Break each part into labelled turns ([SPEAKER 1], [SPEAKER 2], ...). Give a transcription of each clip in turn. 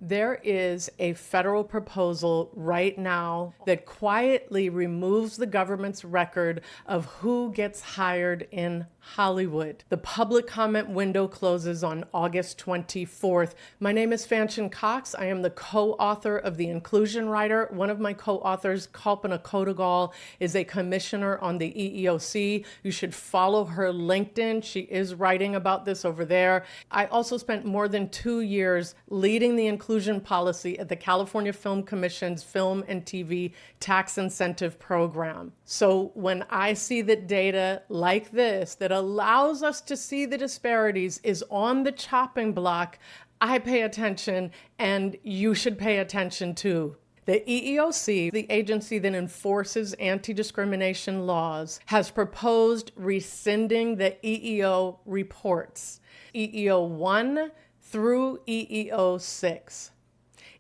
[SPEAKER 1] There is a federal proposal right now that quietly removes the government's record of who gets hired in Hollywood. The public comment window closes on August 24th. My name is Fanshen Cox. I am the co-author of The Inclusion Writer. One of my co-authors, Kalpana Kodagal, is a commissioner on the EEOC. You should follow her LinkedIn. She is writing about this over there. I also spent more than 2 years leading the inclusion policy at the California Film Commission's Film and TV Tax Incentive Program. So when I see that data like this that allows us to see the disparities is on the chopping block, I pay attention, and you should pay attention too. The EEOC, the agency that enforces anti-discrimination laws, has proposed rescinding the EEO reports, EEO 1 through EEO 6.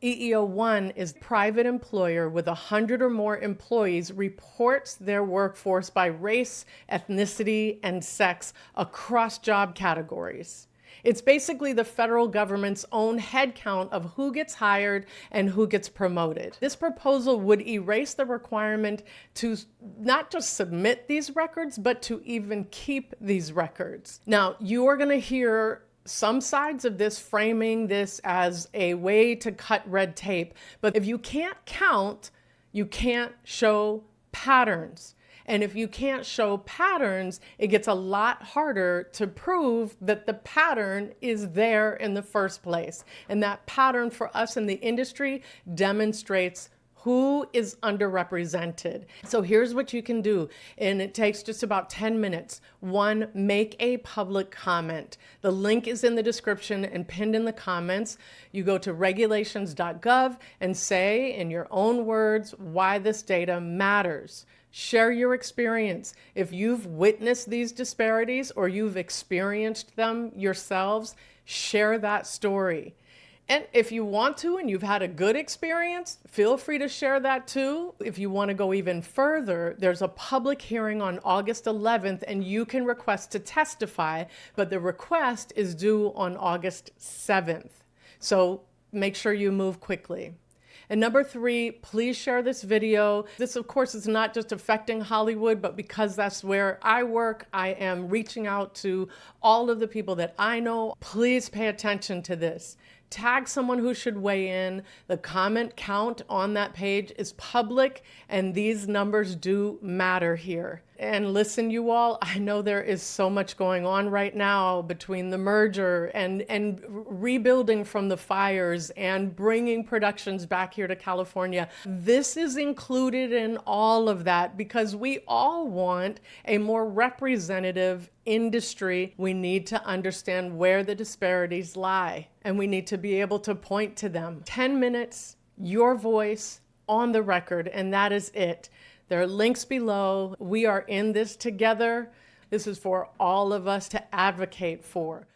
[SPEAKER 1] EEO 1 is private employer with 100 or more employees reports their workforce by race, ethnicity, and sex across job categories. It's basically the federal government's own headcount of who gets hired and who gets promoted. This proposal would erase the requirement to not just submit these records, but to even keep these records. Now, you are going to hear some sides of this framing this as a way to cut red tape. But if you can't count, you can't show patterns. And if you can't show patterns, it gets a lot harder to prove that the pattern is there in the first place. And that pattern for us in the industry demonstrates who is underrepresented. So here's what you can do, and it takes just about 10 minutes. 1, make a public comment. The link is in the description and pinned in the comments. You go to regulations.gov and say in your own words why this data matters. Share your experience. If you've witnessed these disparities or you've experienced them yourselves, share that story. And if you want to and you've had a good experience, feel free to share that too. If you want to go even further, there's a public hearing on August 11th and you can request to testify, but the request is due on August 7th. So make sure you move quickly. And number 3, please share this video. This, of course, is not just affecting Hollywood, but because that's where I work, I am reaching out to all of the people that I know. Please pay attention to this. Tag someone who should weigh in. The comment count on that page is public, and these numbers do matter here. And listen, you all, I know there is so much going on right now between the merger and rebuilding from the fires and bringing productions back here to California. This is included in all of that because we all want a more representative industry. We need to understand where the disparities lie, and we need to be able to point to them. 10 minutes, your voice on the record, and that is it. There are links below. We are in this together. This is for all of us to advocate for.